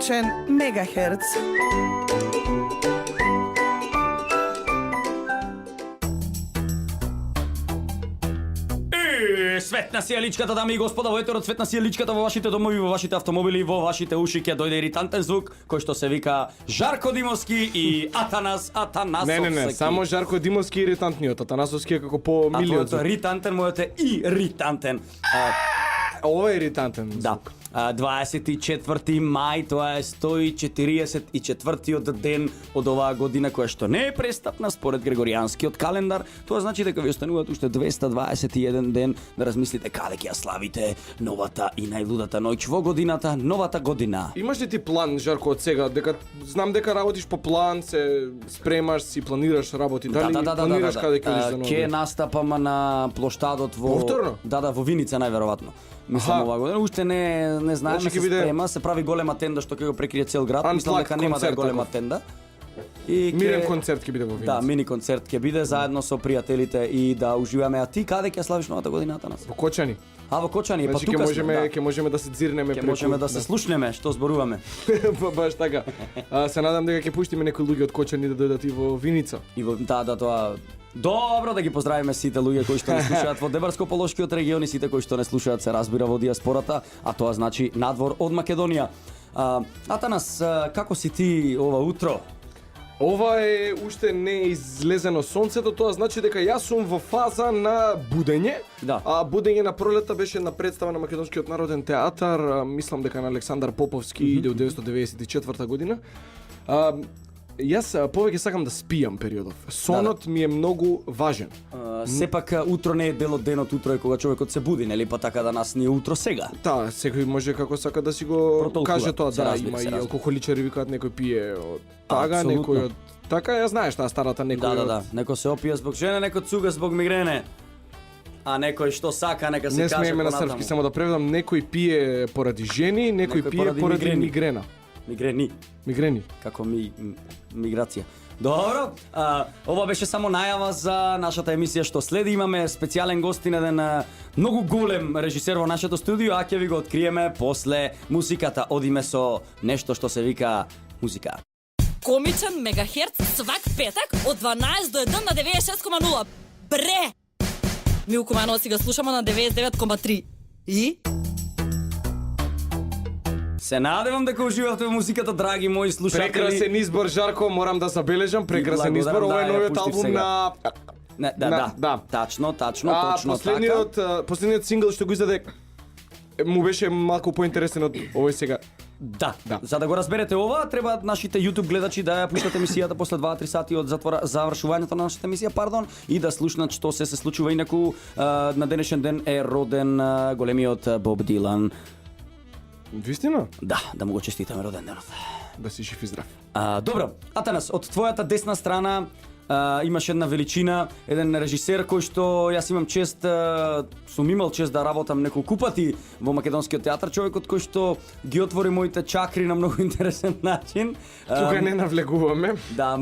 Комичен Мегахерц. Светна си е личката, дами и господа, во етерот светна си е личката во вашите домови, во вашите автомобили, во вашите уши ќе дојде иритантен звук кој што се вика Жарко Димовски и Атанас Атанасовски. Не, само Жарко Димовски и иритантниот, Атанасовски е како по-милиот. А твоето е ритантен, мојот е иритантен. Ова е иритантен. Да. 24 мај, тоа е 144-тиот ден од оваа година која што не е престапна според Григоријанскиот календар. Тоа значи дека ви остануваат уште 221 ден да размислите каде ќе ја славите новата и најлудата ноќ во годината, новата година. Имаш ли ти план, Жарко, од сега? Дека знам дека работиш по план, се спремаш, си планираш работи. Дали планираш каде ќе одиш за нова? Ќе настапам на плоштадот во Повторно? Да, во Виница најверојатно. Мислам оваа година уште не знаеме, Значи, се спрема, се прави голема тенда што ќе го прекрие цел град. Мислам дека нема да е голема тенда. И мирен концерт ќе биде во Виница. Да, мини концерт ќе биде заедно со пријателите и да уживаме. А ти каде ќе славиш новата годината нас? Во Кочани. Во Кочани, Значи, па тука ќе можеме да се дзирнеме преку. Ќе можеме да се слушнеме што зборуваме. Баш така. Се надам дека ќе пуштиме некои луѓе од Кочани да дојдат и во Виница. И во тоа добро да ги поздравиме сите луѓе кои што не слушаат во Дебарско-Полошкиот регион и сите кои што не слушаат се разбира во диаспората, а тоа значи надвор од Македонија. Атанас, како си ти ова утро? Ова е уште не е излезено сонцето, тоа значи дека јас сум во фаза на будење. Да. А будење на пролета беше на представа на Македонскиот народен театар, мислам дека на Александар Поповски 1994 година. Јас повеќе сакам да спијам периодов. Сонот ми е многу важен. Сепак утро не е дел од денот, утро е кога човекот се буди, нели па така да нас ни е утро сега. Да, секој може како сака да си го каже тоа, да, има и алкохоличари викаат некој пие од тага, некој од така, ја знаеш таа старата некој. Да, некој се опија због жена, некој цуга због мигрене. А некој што сака, нека се каже. Не смееме на српски, само да преведам, некој пие поради жени, некој пие поради мигрена. Мигрени. Како миграција. Добро, ова беше само најава за нашата емисија што следи. Имаме специјален гостин, еден многу голем режисер во нашето студио, а ќе ви го откриеме после музиката. Одиме со нешто што се вика музика. Комичен Мегахерц свак петак од 12 до 1 на 96,0. Бре! Милко Манова си ga слушаме на 99,3. И? Се надевам дека уживавте во музиката, драги мои слушатели. Прекрасен избор, Жарко, морам да забележам, прекрасен избор. Ова е новиот албум на Да. Точно така. Последниот сингл што го издаде му беше малку поинтересен од овој сега. Да. За да го разберете ова, треба нашите YouTube гледачи да ја пуштат емисијата после 2-3 сати од завршувањето на нашата емисија, и да слушнат што се случува. Инаку на денешен ден е роден големиот Боб Дилан. Вистина? Да му го честитаме роден денот. Да си жив и здрав. Добро, Атанас, од твојата десна страна имаш една величина, еден режисер кој што јас имам чест, сум имал чест да работам неколку пати во Македонскиот театар, човекот кој што ги отвори моите чакри на многу интересен начин. Тука не навлегуваме. Да,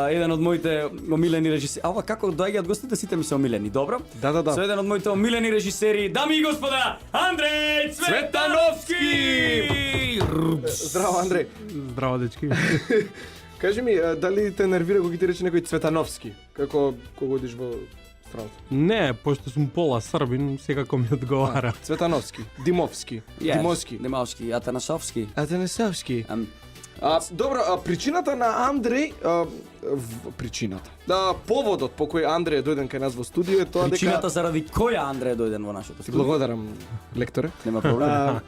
еден од моите омилени режисери. Ова како доаѓаат гостите, сите ми се омилени, добро? Да. Со еден од моите омилени режисери, дами и господа, Андреј Цветановски! Здраво, Андреј. Здраво, дечки. Кажи ми, дали те нервира кога ти рече некој Цветановски? Како кога одиш во страната? Не, пошто сум пола србин, секако ми одговара. Цветановски, Димовски, Димовски, Атанасовски. Добро, причината на Андреј, поводот по кој Андреј е дојден кај нас во студио е тоа дека... Причината заради која Андреј е дојден во нашето студио? Благодарам, лекторе. Нема проблем.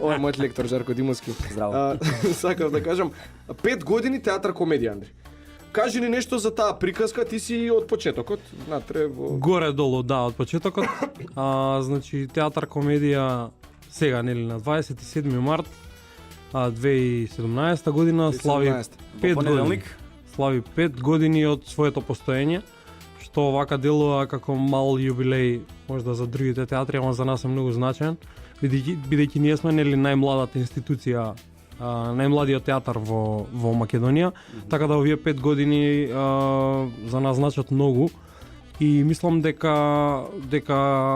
Ова е мојот лектор, Жарко Димовски. Здраво. Сакав да кажам, 5 години театар комедија, Андреј. Кажи ни нешто за таа приказка, ти си од почетокот, натре во... Горе-долу, да, од почетокот. Значи, театар комедија сега, нели, на 27 март 2017 година слави 5 години. Слави 5 години од своето постоење, што вака делува како мал јубилеј можда за другите театри, ама за нас е многу значаен, бидејќи ние сме нели најмладата институција, најмладиот театар во Македонија, така да овие 5 години за нас значат многу. И мислам дека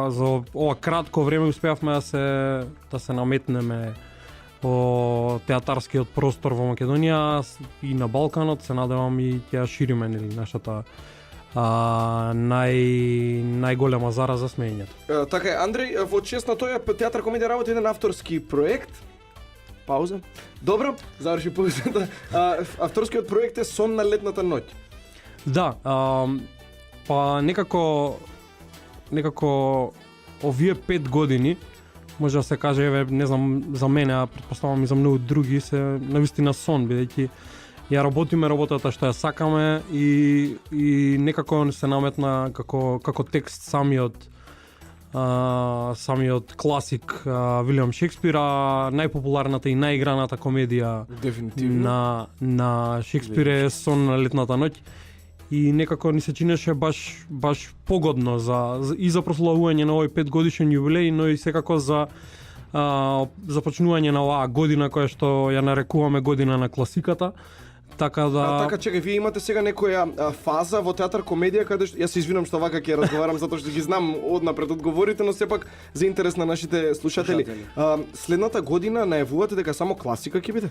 за ова кратко време успеавме да се наметнеме о театарскиот простор во Македонија и на Балканот. Се надевам и ќе ја шириме нели нашата најголема зараза смеењето. Така е, Андреј, во чест на тој театар комедија работи еден авторски проект. Пауза. Добро, заврши повеќето. Авторскиот проект е Сон на летната ноќ. Да, па некако овие 5 години може да се каже, еве, не знам за мене, а претпоставам и за многу други, се навистина сон, бидејќи ја работиме работата што ја сакаме и некако се наметна како текст самиот класик Вилијам Шекспир, најпопуларната и најиграната комедија Дефинитивно на Шекспир е Сон на летната ноќ. И некако ни се чинеше баш погодно и за прославување на овој 5 годишен јубилеј, но и секако за започнување на оваа година која што ја нарекуваме година на класиката. Така да така, чекај, вие имате сега некоја фаза во театар комедија каде што јас се извинувам што вака ќе разговарам затоа што ги знам однапред одговорите, но сепак за интерес на нашите слушатели. Следната година најавувате дека само класика ќе биде?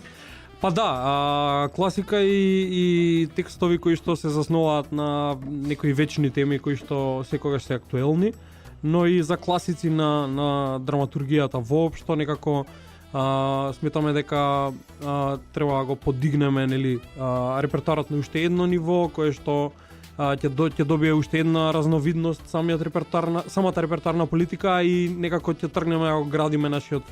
Па да, класика и текстови кои што се заснуваат на некои вечни теми кои што секогаш се актуелни, но и за класици на драматургијата воопшто некако сметаме дека треба да го подигнеме, нели, репертоарот на уште едно ниво кое што ќе добие уште една разновидност самата репертоарна политика и некако ќе тргнеме да го градиме нашиот,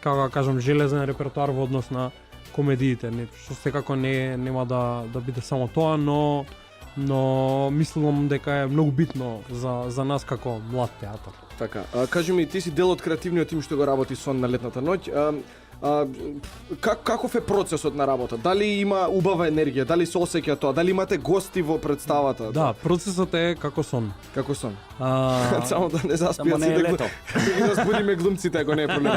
како да кажам, железен репертоар во однос на комедиите, што секако нема да биде само тоа, но мислам дека е многу битно за нас како млад театар. Така, кажи ми, ти си дел од креативниот тим што го работи Сон на летната ноќ. Каков е процесот на работа? Дали има убава енергија? Дали се осеќа тоа? Дали имате гости во представата? Да, процесот е како сон. Како сон? Само да не заспиат Само не е сите лето. Да ги разбудиме глумците ако не е проблем.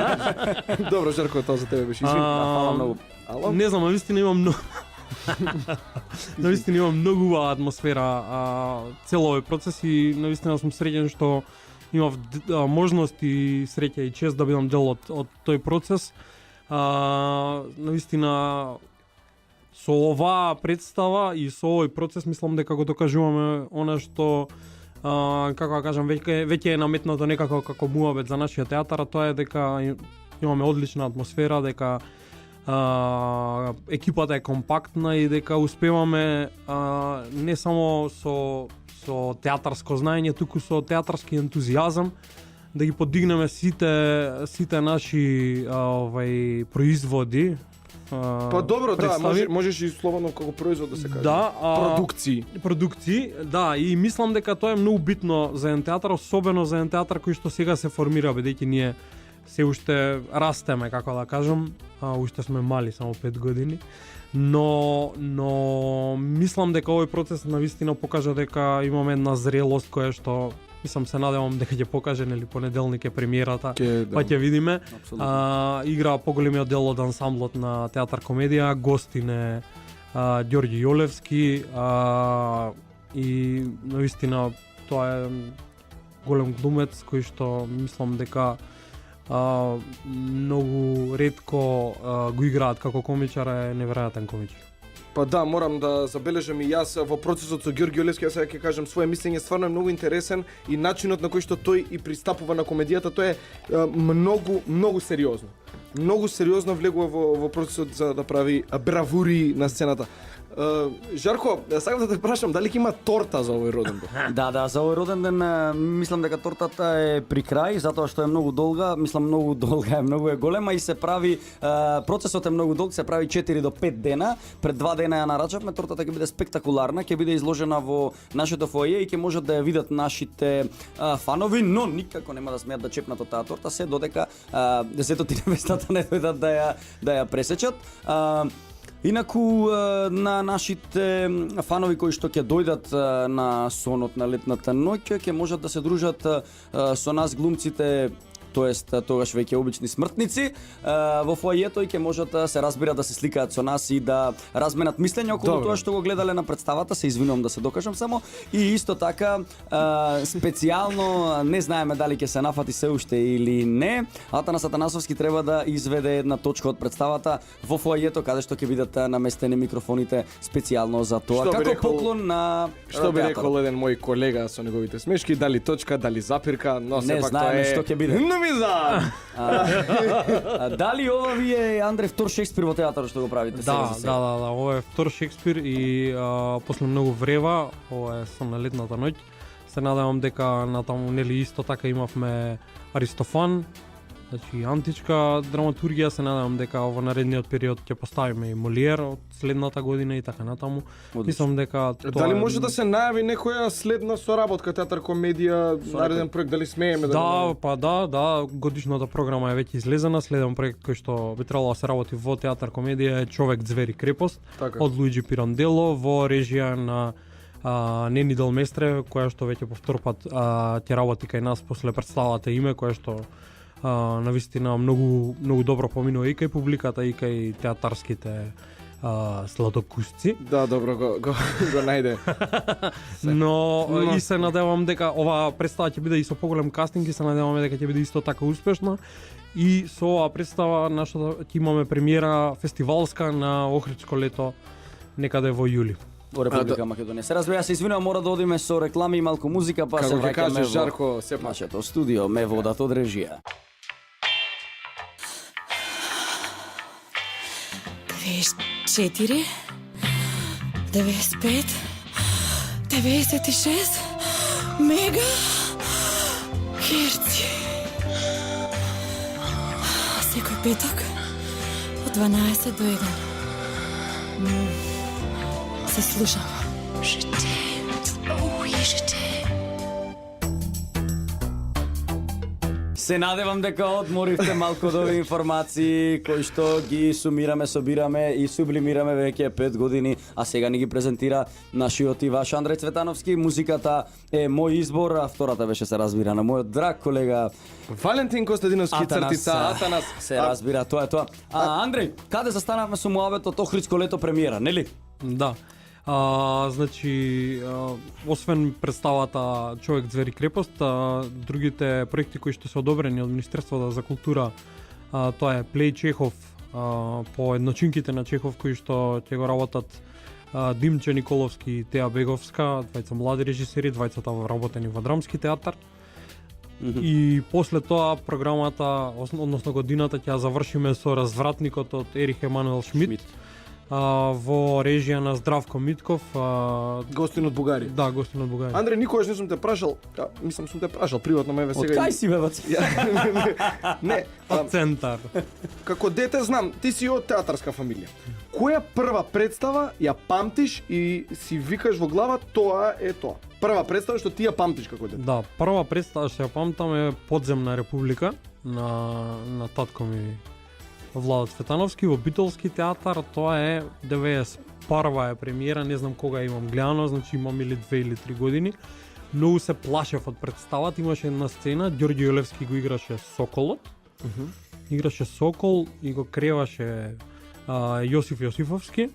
Добро, Жарко, тоа за тебе беше. Извини. Фала многу. Ало? Не знам, навистина имам многу навистина имам многу убава атмосфера цел овој процес и навистина сум среќен што имав можност и среќа и чест да бидам дел од тој процес. Навистина со оваа представа и со овој процес мислам дека го докажуваме она што како да кажам веќе е наметнато некако како муабет за нашиот театар, а тоа е дека имаме одлична атмосфера, дека екипата е компактна и дека успеваме не само со театарско знаење, туку со театарски ентузијазам да ги подигнеме сите наши производи. Па добро, представи. Да, можеш и слободно како производ да се каже. Да, продукции, да, и мислам дека тоа е многу битно за еден театар, особено за еден театар кој што сега се формира, бидејќи ние се уште растеме, како да кажам, уште сме мали, само 5 години, но мислам дека овој процес навистина покажа дека имаме една зрелост која што мислам се надевам дека ќе покаже, нели, понеделник е премиерата, па ќе видиме. Игра поголемиот дел од ансамблот на театар комедија, гостин е Ѓорѓи Јолевски и навистина тоа е голем глумец кој што мислам дека многу ретко го играат како комичар, е неверојатен комичар. Па да, морам да забележам и јас во процесот со Ѓорѓи Олевски, јас сега ќе кажам своje мислење, стварно е многу интересен и начинот на кој што тој и пристапува на комедијата, тоа е многу сериозно. Многу сериозно влегува во процесот за да прави бравури на сцената. Жарко, сакам да те прашам дали ќе има торта за овој роден ден? Да, за овој роден ден мислам дека тортата е при крај, затоа што е многу долга, многу е голема и се прави, процесот е многу долг, се прави 4 до 5 дена, пред 2 дена ја нарачавме, тортата ќе биде спектакуларна, ќе биде изложена во нашето фоје и ќе можат да ја видат нашите фанови, но никако нема да смеат да чепнат од таа торта се додека десетот и невестата не дојдат да ја пресечат. Инаку на нашите фанови кои што ќе дојдат на сонот на летната ноќ ќе можат да се дружат со нас глумците тоест тогаш веќе обични смртници, во фоајето и ќе можат се разбира да се сликаат со нас и да разменат мислење околу тоа што го гледале на представата, се извинувам да се докажам само, и исто така специјално не знаеме дали ќе се нафати се уште или не. Атанас Атанасовски треба да изведе една точка од представата во фоајето каде што ќе бидат наместени микрофоните специјално за тоа. Што би Како рекол- поклон на Што би театарот. рекол еден мој колега со неговите смешки, дали точка, дали запирка, но Не сепак тоа знаеме е што ќе биде. Новизад. Дали ова ви е Андре втор Шекспир во театарот што го правите сега Да, за сега? да, ова е втор Шекспир и после многу врева, ова е сон на летната ноќ. Се надевам дека натаму нели исто така имавме Аристофан, значи античка драматургија, се надевам дека во наредниот период ќе поставиме и Молиер од следната година и така натаму. Мислам дека тоа Дали може да се најави некоја следна соработка театар комедија, нареден проект, дали смееме Да, па да, годишната програма е веќе излезена, следен проект кој што би требало да се работи во театар комедија е Човек, звери, крепост Така. од Луиджи Пирандело во режија на Нени Делместре, која што веќе по втор пат ќе работи кај нас после представата Име, која што навистина многу добро поминува и кај публиката и кај театарските сладокусци. Да, добро го најде. Но и се надевам дека оваа представа ќе биде и со поголем кастинг и се надеваме дека ќе биде исто така успешна. И со оваа представа нашата ќе имаме премиера фестивалска на Охридско лето некаде во јули. Во Република Македонија. Се разбира, се извинувам, мора да одиме со реклами и малку музика, па Како се ќе враќаме кажеш, во Жарко, сепак. нашето студио, ме водат од режија. 94, 95, 96 мега херци. Секој петок од 12 до 1. Се слушам. Се надевам дека одморивте малку од овие информации кои што ги сумираме, собираме и сублимираме веќе 5 години, а сега ни ги презентира нашиот и ваш Андреј Цветановски. Музиката е мој избор, а втората беше се разбира на мојот драг колега Валентин Костадиновски цртица Атанас. Се разбира, тоа е тоа. Андреј, каде застанавме со муабетот Охридско лето премиера, нели? Да. Значи, освен представата Човек, звери, крепост, другите проекти кои што се одобрени од Министерството за култура, тоа е Плей Чехов, по едночинките на Чехов кои што ќе го работат Димче Николовски и Теа Беговска, двајца млади режисери, двајцата вработени во Драмски театар. И после тоа програмата, односно годината ќе ја завршиме со Развратникот од Ерих Емануел Шмидт. Во режија на Здравко Митков, Гостин од Бугарија. да, гостин од Бугарија. Андре, никогаш не сум те прашал, мислам сум те прашал приватно, ме Од сега. кај си бе, бац? Не, Од центар. како дете знам, ти си од театарска фамилија. Која прва представа ја памтиш и си викаш во глава тоа е тоа? Прва представа што ти ја памтиш како дете. Да, прва представа што ја памтам е Подземна република на татко ми Владо Цветановски во Битолски театар. Тоа е 91-ва е премиера, не знам кога имам гледано, значи имам или 2 или 3 години. Многу се плашев од представата, имаше една сцена, Ѓорѓе Јолевски го играше Соколот. Играше Сокол и го креваше Јосиф Јосифовски.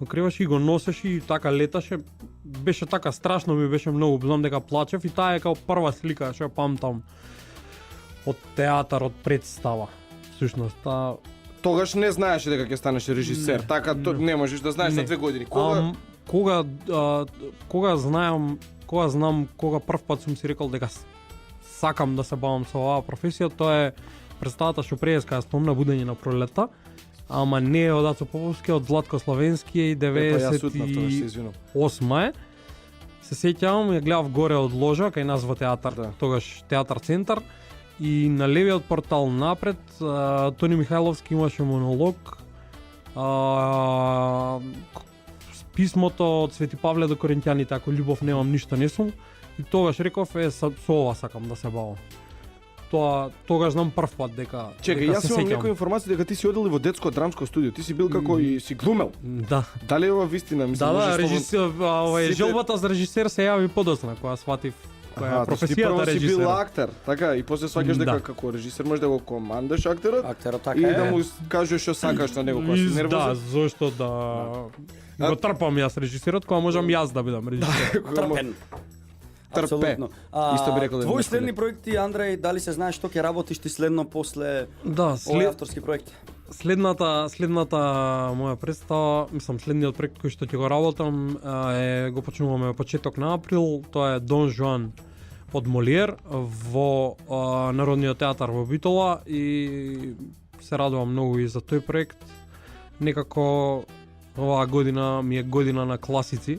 Го креваше и го носеше и така леташе. Беше така страшно, ми беше многу, знам дека плачев и таа е како прва слика што ја памтам од театар, од представа. Всушност, Тогаш не знаеше дека ќе станеш режисер, така не можеш да знаеш за 2 години. Кога кога знам кога прв пат сум си рекол дека сакам да се бавам со оваа професија, тоа е представата што преска спомна Будење на пролетта, ама не е од Ацо Поповски, од Златко Словенски и 98 е. Се сеќавам, ја гледав горе од ложа кај нас во театар, Да. тогаш театар центар, и на левиот портал напред Тони Михајловски имаше монолог, писмото од Свети Павле до Коринќаните, ако љубов немам, ништо не сум, и тогаш реков со ова сакам да се бавам. Тогаш знам прв пат дека Чекај, јас се имам сеќавам. некоја информација дека ти си одел и во детско драмско студио. Ти си бил како и си глумел. Да. Дали е ова вистина? Мислам, Да, можеш режисер, Сите- желбата за режисер се јави подоцна кога сватив која е ти професијата прво си бил режисер. актер, така, и после сваќаш дека Да. како режисер можеш да го командаш актерот, Актерот така и е. да му кажеш што сакаш на него кога си Да, нервозен. зошто да го трпам јас режисерот, кога можам јас да бидам режисер. Трпен. Трпе. Апсолутно. Исто би рекол да Твои не следни проекти, Андреј, дали се знаеш што ќе работиш ти следно после Да, овој авторски проект? следната моја представа, мислам следниот проект кој што ќе го работам го почнуваме во почеток на април, тоа е Дон Жуан од Молиер во Народниот театар во Битола и се радувам многу и за тој проект. Некако оваа година ми е година на класици.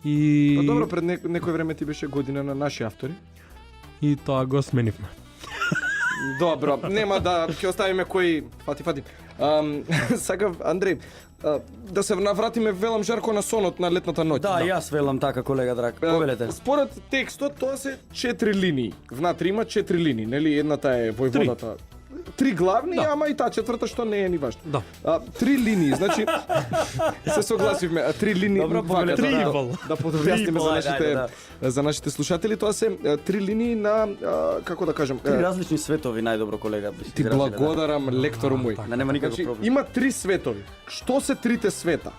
И Па добро, пред некој време ти беше година на наши автори. и тоа го сменивме. Добро, нема да ќе оставиме кој фати. Сакав Андреј да се навратиме велам жарко на сонот на летната ноќ. Да, јас велам така, колега драг. Повелете. Според текстот тоа се 4 линии. Внатре има 4 линии, нели? Едната е војводата. 3 главни, Да. ама и таа четврта што не е ни важно. Да. 3 линии, значи се согласивме, 3 линии. Добро, повелете, да, Трибал. да подобјасниме за Трибал, нашите за нашите слушатели, тоа се 3 линии на како да кажам, Три различни светови, најдобро, колега. би се ти изразиле, да. благодарам лектору мој. Да, нема никаков Значи, проблем. има 3 светови. Што се трите света?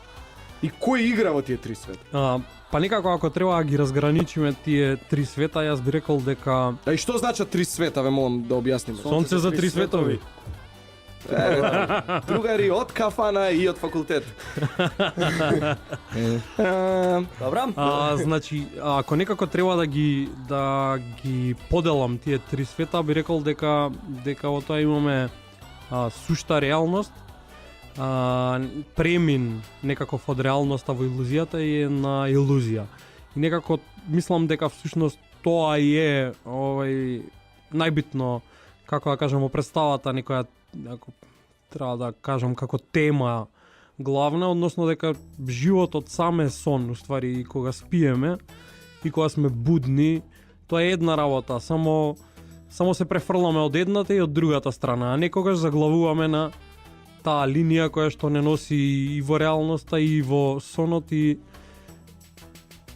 И кој игра во тие 3 света? Па некако ако треба да ги разграничиме тие три света, јас би рекол дека А и што значат 3 света, ве молам да објасниме. сонце за три светови. Другари од кафана и од факултет. Добра? Значи, ако некако треба да ги поделам тие три света, би рекол дека во тоа имаме сушта реалност, премин некаков од реалноста во илузијата и на илузија. И некако мислам дека всушност тоа и е најбитно, како да кажам, во представата некоја, ако треба да кажам како тема главна, односно дека животот сам е сон, уствари, и кога спиеме и кога сме будни, тоа е една работа, само се префрламе од едната и од другата страна, а некогаш заглавуваме на таа линија која што не носи и во реалноста и во сонот и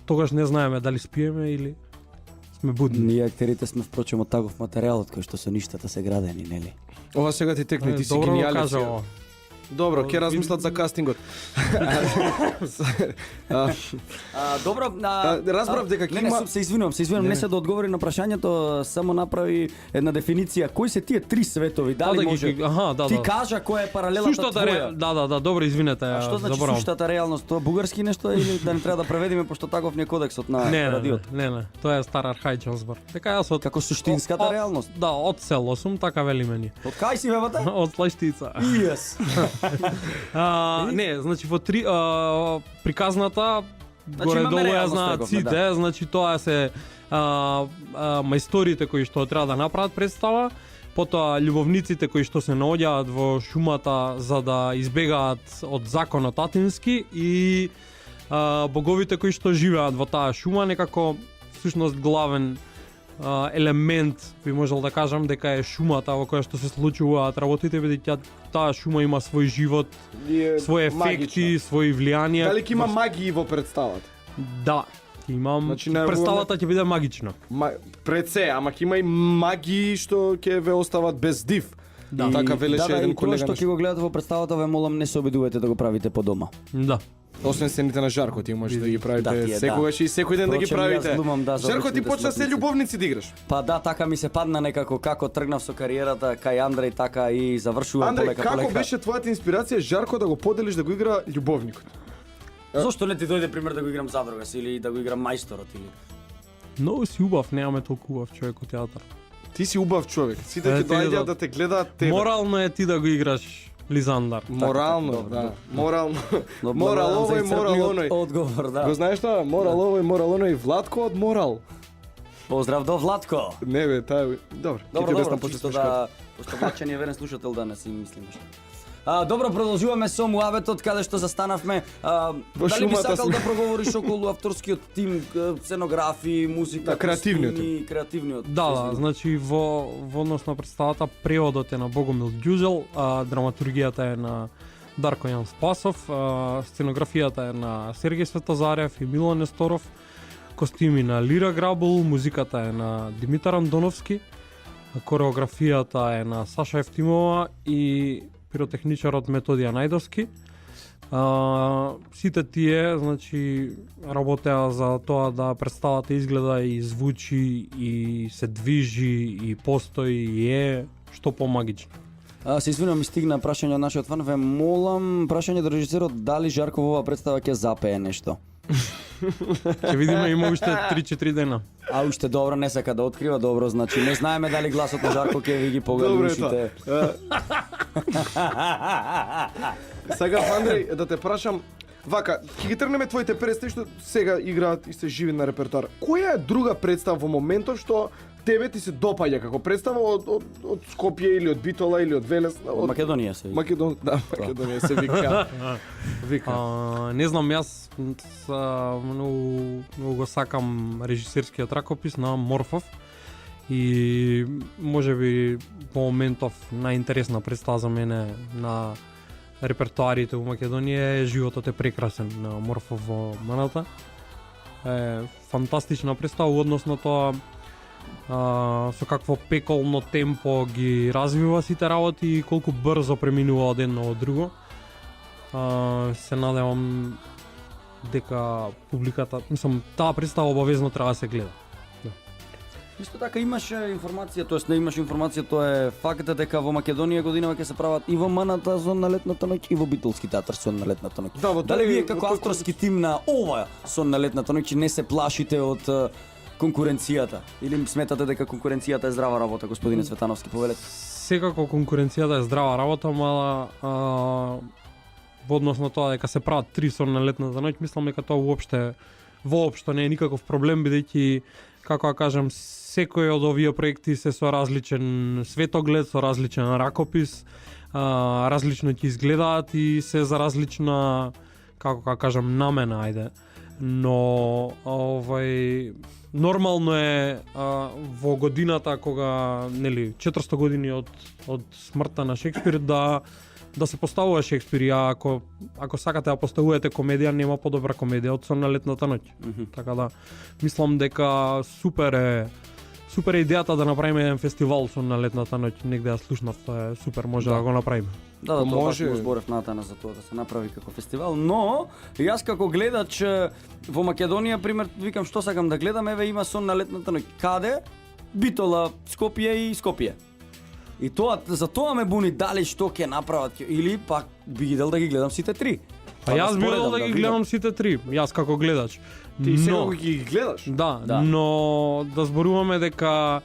тогаш не знаеме дали спиеме или сме будни. Ние актерите сме впрочем од таков материјал од кој што со ништата се градени, нели? Ова сега ти текне, ти си Добро го гениалец. кажа ова. Добро, ќе размислат за кастингот. Добро, разбрав дека ќе не, има- се извинувам, не се да одговори на прашањето, само направи една дефиниција. Кои се тие три светови? Дали Да, може? да, Ти да. кажа која е паралелата Суштата твоја? да, добро, извинете, А што значи заборавам. суштата реалност? Тоа бугарски нешто или да не треба да преведиме пошто таков не е кодексот на Не, радиото? не, тоа е стар архаичен збор. Така јас од Како суштинската реалност. Да, од село сум, така вели мени. Од кај си бебата? Од Слаштица. Yes. Не, значи во три приказната Значи, горе имаме долу ја реалност, знаат рековме, сите, да. значи тоа се мајсторите кои што треба да направат представа, потоа љубовниците кои што се наоѓаат во шумата за да избегаат од законот атински и боговите кои што живеат во таа шума, некако всушност главен елемент би можел да кажам дека е шумата во која што се случуваат работите, бидејќи таа шума има свој живот, свои ефекти, свои влијанија. Дали ќе има магии во представата? Да, ќе имам. Значи, најавуваме- Представата ќе биде магична. Пред се, ама ќе има и магии што ќе ве остават без див. Да. И така велеше да, еден и тоа колега. што ќе го гледате во представата, ве молам не се обидувате да го правите по дома. Да. Освен сцените на Жарко, ти можеш да ги правите Да, тие, секогаш и секој ден да ги Впрочем, правите. јас глумам, да, за Жарко, ти обичните почна се сметници. љубовници да играш. Па да, така ми се падна некако како тргнав со кариерата кај Андреј, така и завршувам Андреј, полека како полека. беше твојата инспирација Жарко да го поделиш да го игра љубовникот? Зошто не ти дојде пример да го играм задрогас или да го играм мајсторот или? Многу си убав, немаме толку убав човек у театар. Ти си убав човек. Сите Е, ќе ти доаѓаат да- да те гледаат тебе. Морално е ти да го играш Лизандар. Морално, Добро, да. добро. Морално. Но Морал благодарам за овој, морал исцрпниот оној. Одговор, да. Го знаеш тоа? Морал овој, морал оној. Владко од морал. Поздрав до Владко. Не бе, таа е... Добро, ќе Добро, ти добро, деснам после чисто смешката. да, пошто Влачен е верен слушател данес и мислим што. Добро, продолжуваме со муабетот каде што застанавме. Во Дали би шумата сакал сме. да проговориш околу авторскиот тим, сценографии, музика, Да, креативниот. костюми, креативниот. Да, значи во однос на представата преводот е на Богомил Ѓузел, драматургијата е на Дарко Јан Спасов, сценографијата е на Сергеј Светозарев и Мило Несторов. костими на Лира Грабул, музиката е на Димитар Андоновски, кореографијата е на Саша Евтимова и пиротехничарот Методија Најдовски. Сите тие, значи, работеа за тоа да представата изгледа и звучи и се движи и постои и е што помагично. Се извинувам, ми стигна прашање од нашиот фан. Ве молам прашање до режисерот дали Жарко во оваа представа ќе запее нешто. Ќе видиме, има уште 3-4 дена. А уште добро, не сака да открива, добро, значи не знаеме дали гласот на Жарко ќе ви ги погади ушите. Сега, Андреј, да те прашам, вака, ќе ги тргнеме твоите представи што сега играат и се живи на репертоар. Која е друга представа во моментов што тебе ти се допаѓа како представа од Скопје или од Битола или од Велес? Од Македонија се. Македонија се вика. Не знам, јас многу го сакам режисерскиот ракопис на Морфов и можеби во моментов најинтересна представа за мене на репертоарите во Македонија е Животот е прекрасен на Морфов во Маната. Е фантастична представа во однос на тоа со какво пеколно темпо ги развива сите работи и колку брзо преминува од едно од друго. Се надевам дека публиката, мислам, таа представа обавезно треба да се гледа. Исто така имаше информација, тоест не имаше информација, тоа е факт дека во Македонија годинава ќе се прават и во Маната сон на летната ноќ и во Битолски театар сон на летната ноќ. Да, дали вие како авторски тим на ова сон на летната ноќ не се плашите од конкуренцијата или сметате дека конкуренцијата е здрава работа, господине Цветановски, повелете? Секако конкуренцијата е здрава работа, мала во однос на тоа дека се прават 3 сон на летната ноќ, мислам дека тоа воопшто не е никаков проблем, бидејќи, како да кажам, секој од овие проекти се со различен светоглед, со различен ракопис, различно ќе изгледаат и се за различна, како да кажам, намена, ајде. Но нормално е во годината кога, нели, 400 години од смртта на Шекспир да се поставува Шекспир, и ако сакате да поставувате комедија, нема подобра комедија од Сон на летната ноќ. Така да мислам дека супер е идејата да направиме еден фестивал Сон на летната ноќ, негде ја слушнав, тоа е супер, може да го направиме. Да, тоа може го зборев натаму за тоа да се направи како фестивал, но јас како гледач во Македонија, пример, викам што сакам да гледам, еве има Сон на летната ноќ. Каде? Битола, Скопје и Скопје. И тоа, за тоа ме буни дали што ќе направат или пак би идел да ги гледам сите 3. Па јас би идел да ги гледам сите 3, јас како гледач. Ти сега ги гледаш? Да, но да зборуваме дека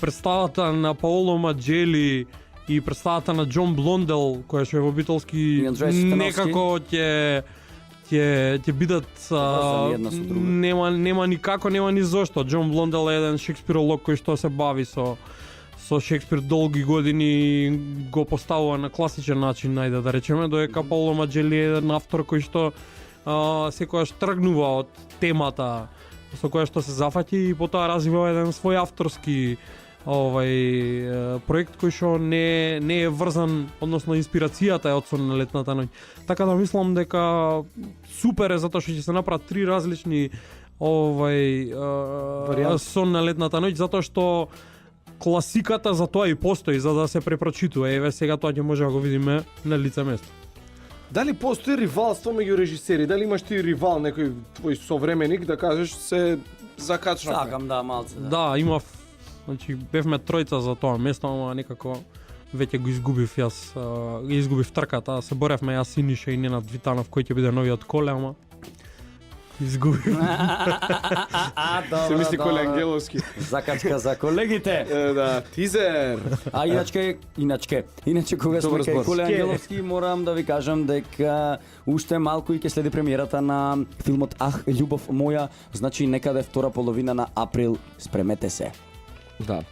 представата на Паоло Маджели и представата на Џон Блондел, која што е во Битолски, некако ќе бидат нема никако, нема ни зошто. Џон Блондел е еден шекспиролог кој што се бави со Шекспир долги години, го поставува на класичен начин, најде да речеме, додека Паоло Маджели е еден автор кој што секогаш тргнува од темата со која што се зафати и потоа развива еден свој авторски проект кој што не е врзан, односно инспирацијата е од Сон на летната ноќ. Така да мислам дека супер е затоа што ќе се направат 3 различни Сон на летната ноќ, затоа што класиката за тоа и постои, за да се препрочитува. Еве сега тоа ќе може да го видиме на лице место. Дали постои ривалство меѓу режисери? Дали имаш ти ривал, некој твој современик, да кажеш се закачнавме? Сакам, да, малце. Да, имав, значи бевме тројца за тоа место, ама некако веќе го изгубив јас, изгубив трката, се боревме јас Синиша и Ненад Витанов кој ќе биде новиот Коле, ама изгубив. Се мисли Коле Ангеловски. Закачка за колегите. Да, тизер. А иначе кога сме кај Коле Ангеловски, морам да ви кажам дека уште малку и ќе следи премиерата на филмот Ах, љубов моја, значи некаде втора половина на април, спремете се. Да.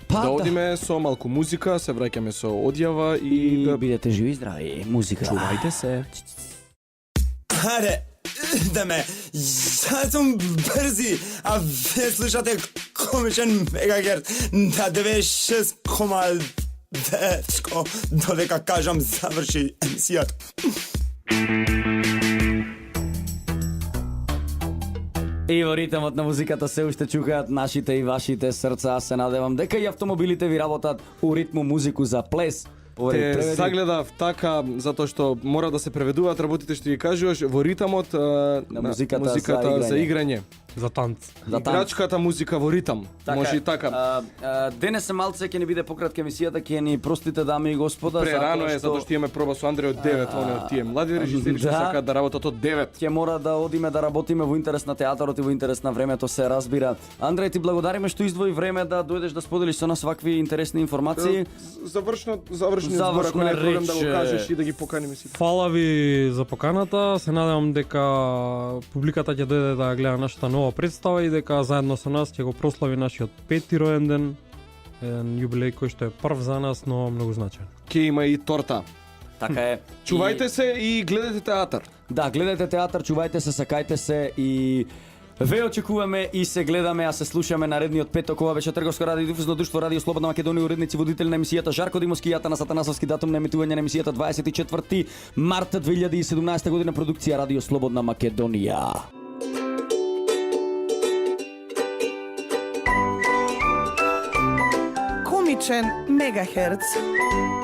Да одиме со малку музика, се враќаме со одјава и да бидете живи и здрави. Музика. Чувајте се. Аре, да ме, ја сум брзи, а вие слушате комичен мегагерц на 96,9 додека кажам заврши емисијата. И во ритмот на музиката се уште чукаат нашите и вашите срца. Се надевам дека и автомобилите ви работат у ритму музику за плес. Те загледав така затоа што мора да се преведуваат работите што ги кажуваш во ритамот на музиката за играње. За танц. За танц. Играчката музика во ритам. Може и така. Денес се малце ќе ни биде пократка емисијата, ќе ни простите дами и господа. Прерано е затоа што имаме проба со Андреј од 9, он е од тие млади режисери што сакаат да работат од 9. Ќе мора да одиме да работиме во интерес на театарот и во интерес на времето, се разбира. Андреј, ти благодариме што издвои време да дојдеш да споделиш со нас вакви интересни информации. Завршни збор, ако не проблем да го кажеш и да ги поканиме сите. Фала ви за поканата. Се надевам дека публиката ќе дојде да гледа нашата нова представа и дека заедно со нас ќе го прослави нашиот 5-ти роен ден. Еден јубилеј кој што е прв за нас, но многу значаен. Ке има и торта. Така е. Чувајте се и гледате театар. Да, гледате театар, чувајте се, сакајте се и ве очекуваме и се гледаме, а се слушаме наредниот петок. Ова беше Трговско радиодифузно друштво Радио Слободна Македонија, уредници водители на емисијата Жарко Димовски и Атанас Атанасовски, датум на емитување на емисијата 24 март 2017 година, продукција Радио Слободна Македонија. Комичен мегахерц.